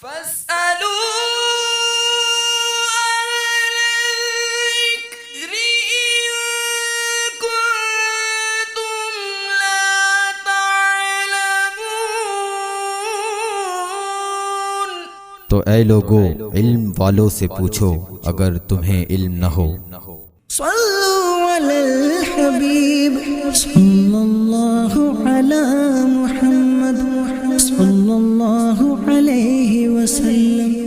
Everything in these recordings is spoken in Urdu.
فاسألوا الذكر إن كنتم لا تعلمون۔ تو اے لوگو علم والوں سے پوچھو اگر تمہیں علم نہ ہو۔ صلوا علی الحبیب صلی اللہ علی محمد صلی اللہ علیہ وسلم۔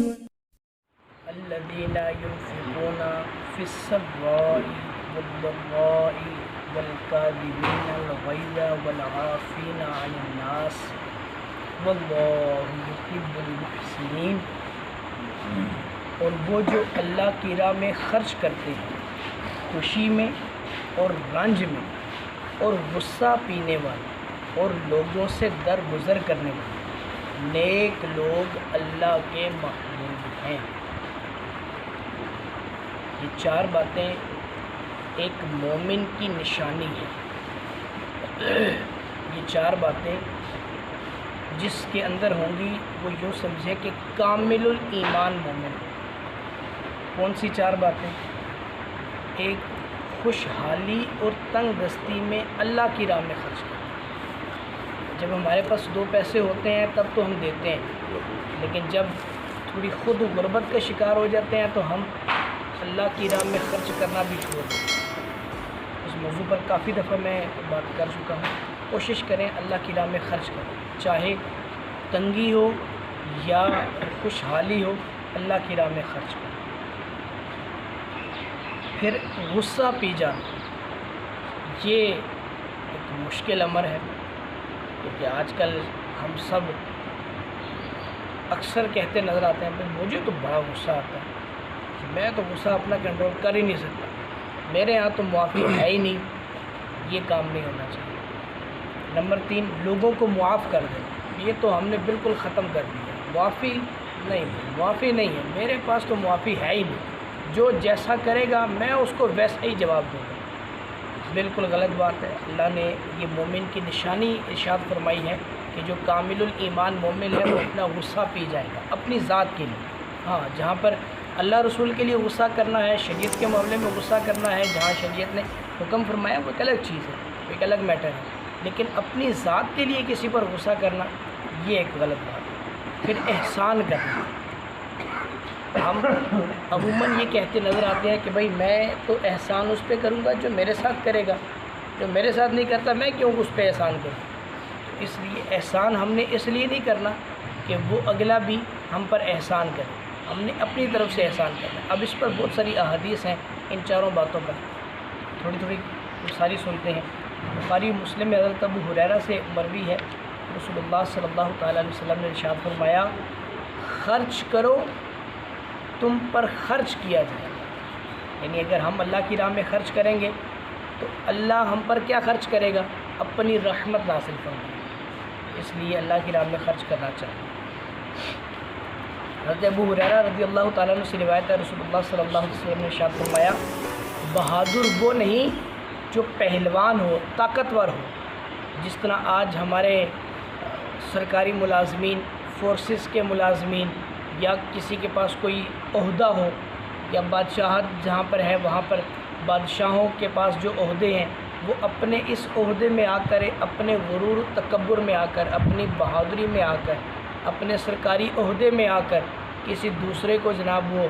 الذين ينفقون في السراء والضراء والكاظمين الغيظ والعافين عن الناس والله يحب المحسنين۔ اور وہ جو اللہ کی راہ میں خرچ کرتے ہیں خوشی میں اور رنج میں، اور غصہ پینے والے اور لوگوں سے درگزر کرنے والے، نیک لوگ اللہ کے محبوب ہیں۔ یہ چار باتیں ایک مومن کی نشانی ہے۔ یہ چار باتیں جس کے اندر ہوں گی وہ یوں سمجھے کہ کامل الایمان مومن۔ کون سی چار باتیں؟ ایک، خوشحالی اور تنگ دستی میں اللہ کی راہ میں خرچ کرنا۔ جب ہمارے پاس دو پیسے ہوتے ہیں تب تو ہم دیتے ہیں، لیکن جب تھوڑی خود غربت کا شکار ہو جاتے ہیں تو ہم اللہ کی راہ میں خرچ کرنا بھی چھوڑ دیں۔ اس موضوع پر کافی دفعہ میں بات کر چکا ہوں۔ کوشش کریں اللہ کی راہ میں خرچ کریں، چاہے تنگی ہو یا خوشحالی ہو، اللہ کی راہ میں خرچ کریں۔ پھر غصہ پی جانا، یہ ایک مشکل امر ہے، کیونکہ آج کل ہم سب اکثر کہتے نظر آتے ہیں مجھے تو بڑا غصہ آتا ہے، میں تو غصہ اپنا کنٹرول کر ہی نہیں سکتا، میرے ہاں تو معافی ہے ہی نہیں۔ یہ کام نہیں ہونا چاہیے۔ نمبر 3، لوگوں کو معاف کر دیں، یہ تو ہم نے بالکل ختم کر دیا، معافی نہیں ہے، میرے پاس تو معافی ہے ہی نہیں، جو جیسا کرے گا میں اس کو ویسا ہی جواب دوں گا۔ بالکل غلط بات ہے۔ اللہ نے یہ مومن کی نشانی ارشاد فرمائی ہے کہ جو کامل الایمان مومن ہے وہ اپنا غصہ پی جائے گا اپنی ذات کے لیے۔ ہاں، جہاں پر اللہ رسول کے لیے غصہ کرنا ہے، شریعت کے معاملے میں غصہ کرنا ہے، جہاں شریعت نے حکم فرمایا وہ ایک الگ چیز ہے، ایک الگ میٹر ہے، لیکن اپنی ذات کے لیے کسی پر غصہ کرنا یہ ایک غلط بات ہے۔ پھر احسان کرنا، ہم عموماً یہ کہتے نظر آتے ہیں کہ بھائی میں تو احسان اس پہ کروں گا جو میرے ساتھ کرے گا، جو میرے ساتھ نہیں کرتا میں کیوں اس پہ احسان کروں۔ اس لیے احسان ہم نے اس لیے نہیں کرنا کہ وہ اگلا بھی ہم پر احسان کرے، ہم نے اپنی طرف سے احسان کرنا۔ اب اس پر بہت ساری احادیث ہیں، ان چاروں باتوں پر تھوڑی ساری سنتے ہیں۔ بخاری مسلم میں حضرت ابو ہریرہ سے مروی ہے، رسول اللہ صلی اللہ تعالیٰ علیہ وسلم نے ارشاد فرمایا، خرچ کرو تم پر خرچ کیا جائے گا۔ یعنی اگر ہم اللہ کی راہ میں خرچ کریں گے تو اللہ ہم پر کیا خرچ کرے گا؟ اپنی رحمت نازل فرمائے گا۔ اس لیے اللہ کی راہ میں خرچ کرنا چاہیے۔ حضرت ابو ہریرہ رضی اللہ تعالیٰ عنہ سے روایت ہے، رسول اللہ صلی اللہ علیہ وسلم نے ارشاد فرمایا، بہادر وہ نہیں جو پہلوان ہو، طاقتور ہو، جس طرح آج ہمارے سرکاری ملازمین، فورسز کے ملازمین، یا کسی کے پاس کوئی عہدہ ہو، یا بادشاہت جہاں پر ہے وہاں پر بادشاہوں کے پاس جو عہدے ہیں وہ اپنے اس عہدے میں آ کر، اپنے غرور و تکبر میں آ کر، اپنی بہادری میں آ کر، اپنے سرکاری عہدے میں آ کر کسی دوسرے کو جناب وہ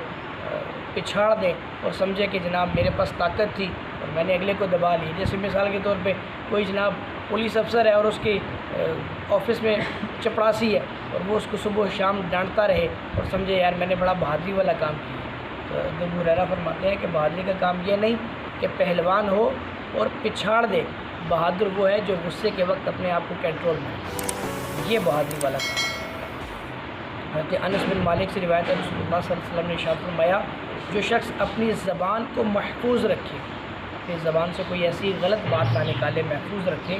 پچھاڑ دیں اور سمجھے کہ جناب میرے پاس طاقت تھی اور میں نے اگلے کو دبا لی۔ جیسے مثال کے طور پہ کوئی جناب پولیس افسر ہے اور اس کی آفس میں چپڑاسی ہے اور وہ اس کو صبح و شام ڈانٹتا رہے اور سمجھے یار میں نے بڑا بہادری والا کام کیا۔ تو ابو ہریرہ فرماتے ہیں کہ بہادری کا کام یہ نہیں کہ پہلوان ہو اور پچھاڑ دے، بہادر وہ ہے جو غصے کے وقت اپنے آپ کو کنٹرول میں رکھے، یہ بہادری والا کام ہے۔ حضرت انس بن مالک سے روایت ہے، رسول اللہ صلی اللہ علیہ وسلم نے ارشاد فرمایا، جو شخص اپنی زبان کو محفوظ رکھے، اپنی زبان سے کوئی ایسی غلط بات نہ نکالے، محفوظ رکھے،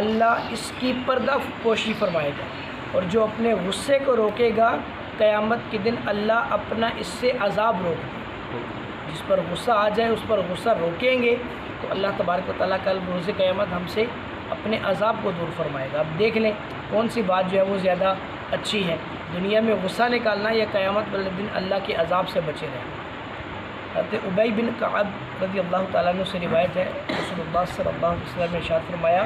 اللہ اس کی پردہ پوشی فرمائے گا، اور جو اپنے غصے کو روکے گا قیامت کے دن اللہ اپنا اس سے عذاب روک دے۔ جس پر غصہ آ جائے اس پر غصہ روکیں گے تو اللہ تبارک و تعالیٰ کل روز قیامت ہم سے اپنے عذاب کو دور فرمائے گا۔ اب دیکھ لیں کون سی بات جو ہے وہ زیادہ اچھی ہے، دنیا میں غصہ نکالنا یا قیامت والے دن اللہ کے عذاب سے بچے رہنا۔ حضرت ابی بن کعب رضی اللہ تعالیٰ عنہ سے روایت ہے، رسول اللہ صلی اللہ علیہ وسلم نے ارشاد فرمایا،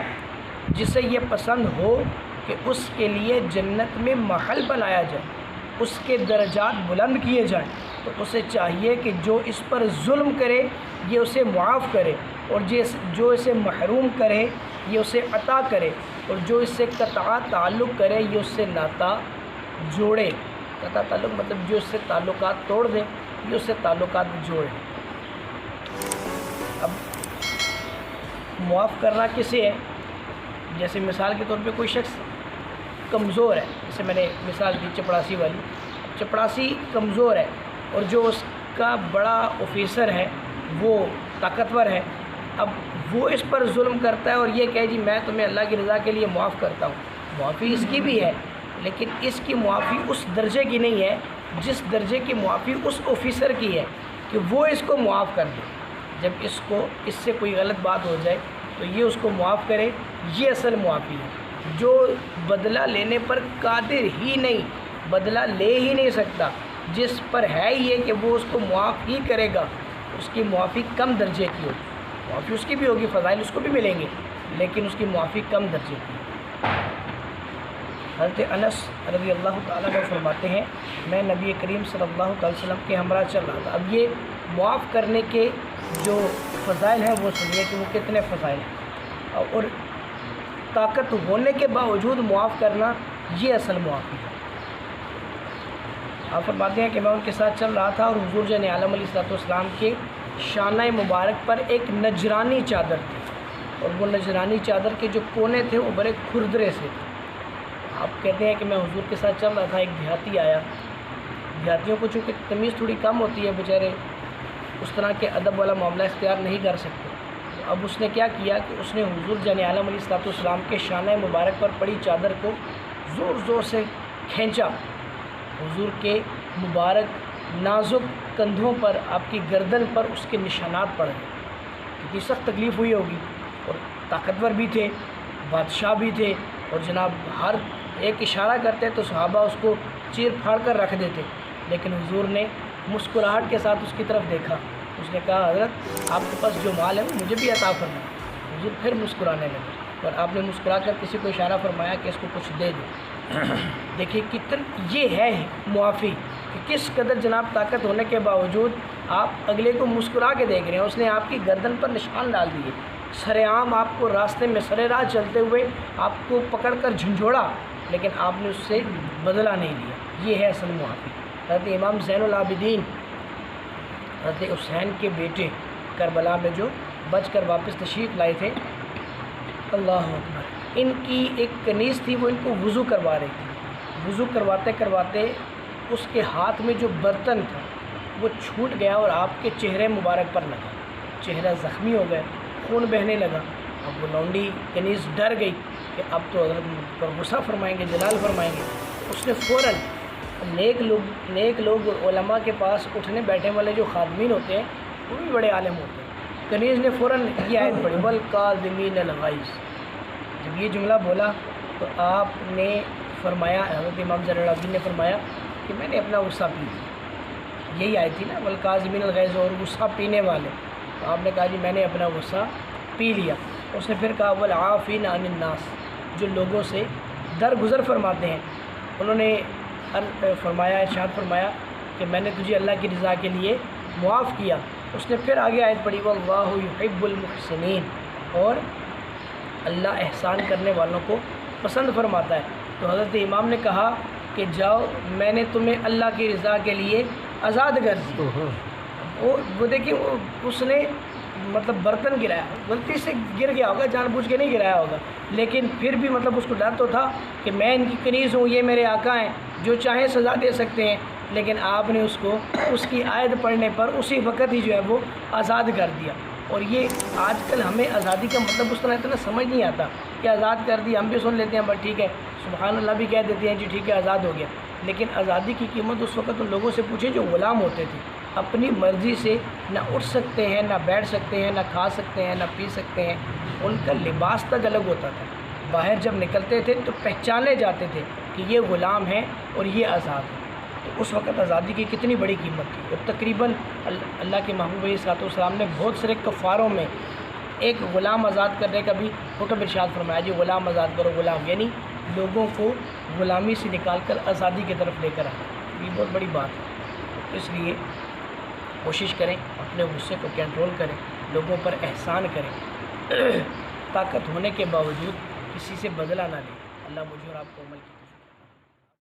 جسے یہ پسند ہو کہ اس کے لیے جنت میں محل بنایا جائے، اس کے درجات بلند کیے جائیں، تو اسے چاہیے کہ جو اس پر ظلم کرے یہ اسے معاف کرے، اور جو اسے محروم کرے یہ اسے عطا کرے، اور جو اس سے قطع تعلق کرے یہ اس سے ناتا جوڑے۔ قطع تعلق مطلب جو اس سے تعلقات توڑ دے یہ اس سے تعلقات جوڑے۔ اب معاف کرنا کسے ہے؟ جیسے مثال کے طور پہ کوئی شخص کمزور ہے، جیسے میں نے مثال دی چپڑاسی والی، چپڑاسی کمزور ہے اور جو اس کا بڑا آفیسر ہے وہ طاقتور ہے، اب وہ اس پر ظلم کرتا ہے اور یہ کہے جی میں تمہیں اللہ کی رضا کے لیے معاف کرتا ہوں، معافی اس کی بھی ہے لیکن اس کی معافی اس درجے کی نہیں ہے جس درجے کی معافی اس آفیسر کی ہے کہ وہ اس کو معاف کر دے۔ جب اس سے کوئی غلط بات ہو جائے تو یہ اس کو معاف کرے، یہ اصل معافی ہے۔ جو بدلہ لینے پر قادر ہی نہیں، بدلہ لے ہی نہیں سکتا، جس پر ہے یہ کہ وہ اس کو معاف ہی کرے گا، اس کی معافی کم درجے کی ہوگی۔ معافی اس کی بھی ہوگی، فضائل اس کو بھی ملیں گے، لیکن اس کی معافی کم درجے کی۔ حضرت انس رضی اللہ تعالیٰ عنہ فرماتے ہیں، میں نبی کریم صلی اللہ علیہ وسلم کے ہمراہ چل رہا تھا۔ اب یہ معاف کرنے کے جو فضائل ہیں وہ سنیے کہ وہ کتنے فضائل ہیں، اور طاقت ہونے کے باوجود معاف کرنا یہ اصل معافی ہے۔ آپ فرماتے ہیں کہ میں ان کے ساتھ چل رہا تھا اور حضور جان عالم علیہ الصلوۃ والسلام کے شانہ مبارک پر ایک نجرانی چادر تھی، اور وہ نجرانی چادر کے جو کونے تھے وہ بڑے کھردرے سے تھے۔ آپ کہتے ہیں کہ میں حضور کے ساتھ چل رہا تھا، ایک دیہاتی آیا، دیہاتیوں کو چونکہ تمیز تھوڑی کم ہوتی ہے، بیچارے اس طرح کے ادب والا معاملہ اختیار نہیں کر سکتے، اب اس نے کیا کیا کہ اس نے حضور جان عالم علیہ الصلوۃ والسلام کے شانہ مبارک پر پڑی چادر کو زور زور سے کھینچا۔ حضور کے مبارک نازک کندھوں پر، آپ کی گردن پر اس کے نشانات پڑ گئے، کتنی سخت تکلیف ہوئی ہوگی، اور طاقتور بھی تھے، بادشاہ بھی تھے، اور جناب ہر ایک اشارہ کرتے تو صحابہ اس کو چیر پھاڑ کر رکھ دیتے، لیکن حضور نے مسکراہٹ کے ساتھ اس کی طرف دیکھا، اس نے کہا حضرت آپ کے پاس جو مال ہے مجھے بھی عطا فرما۔ حضور پھر مسکرانے لگے اور آپ نے مسکرا کر کسی کو اشارہ فرمایا کہ اس کو کچھ دے دو۔ دیکھیے یہ ہے معافی کہ کس قدر جناب طاقت ہونے کے باوجود آپ اگلے کو مسکرا کے دیکھ رہے ہیں۔ اس نے آپ کی گردن پر نشان ڈال دیے، سر عام آپ کو راستے میں سر راہ چلتے ہوئے آپ کو پکڑ کر جھنجھوڑا، لیکن آپ نے اس سے بدلہ نہیں لیا۔ یہ ہے اصل معافی۔ حضرت امام زین العابدین حضرت حسین کے بیٹے کربلا میں جو بچ کر واپس تشریف لائے تھے، اللہ اکبر، ان کی ایک کنیز تھی، وہ ان کو وضو کروا رہی تھی۔ وضو کرواتے کرواتے اس کے ہاتھ میں جو برتن تھا وہ چھوٹ گیا اور آپ کے چہرے مبارک پر لگا، چہرہ زخمی ہو گیا، خون بہنے لگا۔ اب وہ لونڈی کنیز ڈر گئی کہ اب تو حضرت پر غصہ فرمائیں گے، جلال فرمائیں گے۔ اس نے فوراً نیک لوگ علماء کے پاس اٹھنے بیٹھنے والے جو خادمین ہوتے ہیں وہ بھی بڑے عالم ہوتے ہیں، کنیز نے فوراً یہ آیت پڑھی والکاظمین الغیظ۔ جب یہ جملہ بولا تو آپ نے فرمایا، حضرت امام زین العابدین نے فرمایا کہ میں نے اپنا غصہ پی لیا۔ یہی آیت تھی نا والکاظمین الغیظ، اور غصہ پینے والے، تو آپ نے کہا جی میں نے اپنا غصہ پی لیا۔ اس نے پھر کہا والعافین عن الناس، جو لوگوں سے درگزر فرماتے ہیں، انہوں نے فرمایا، ارشاد فرمایا کہ میں نے تجھے اللہ کی رضا کے لیے معاف کیا۔ اس نے پھر آگے آیت پڑھی واللہ یحب المحسنین، اور اللہ احسان کرنے والوں کو پسند فرماتا ہے۔ تو حضرت امام نے کہا کہ جاؤ میں نے تمہیں اللہ کی رضا کے لیے آزاد کر دی۔ وہ دیکھیں اس نے مطلب برتن گرایا، غلطی سے گر گیا ہوگا، جان بوجھ کے نہیں گرایا ہوگا، لیکن پھر بھی مطلب اس کو ڈر تو تھا کہ میں ان کی کنیز ہوں، یہ میرے آقا ہیں، جو چاہیں سزا دے سکتے ہیں، لیکن آپ نے اس کو اس کی آیت پڑھنے پر اسی وقت ہی جو ہے وہ آزاد کر دیا۔ اور یہ آج کل ہمیں آزادی کا مطلب اس طرح اتنا سمجھ نہیں آتا کہ آزاد کر دیا، ہم بھی سن لیتے ہیں بس ٹھیک ہے، سبحان اللہ بھی کہہ دیتے ہیں جی ٹھیک ہے آزاد ہو گیا، لیکن آزادی کی قیمت اس وقت ان لوگوں سے پوچھیں جو غلام ہوتے تھے، اپنی مرضی سے نہ اٹھ سکتے ہیں، نہ بیٹھ سکتے ہیں، نہ کھا سکتے ہیں، نہ پی سکتے ہیں، ان کا لباس تک الگ ہوتا تھا، باہر جب نکلتے تھے تو پہچانے جاتے تھے کہ یہ غلام ہیں اور یہ آزاد ہیں. تو اس وقت آزادی کی کتنی بڑی قیمت تھی. اور تقریباً اللہ کے محبوب علیہ الصلوۃ والسلام نے بہت سارے کفاروں میں ایک غلام آزاد کرنے کا بھی حکم ارشاد فرمایا. جی غلام آزاد کرو، غلام یعنی لوگوں کو غلامی سے نکال کر آزادی کی طرف لے کر آنا. یہ بہت بڑی بات ہے. اس لیے کوشش کریں اپنے غصے کو کنٹرول کریں، لوگوں پر احسان کریں، طاقت ہونے کے باوجود کسی سے بدلہ نہ لیں. اللہ مجھے اور آپ کو عمل کی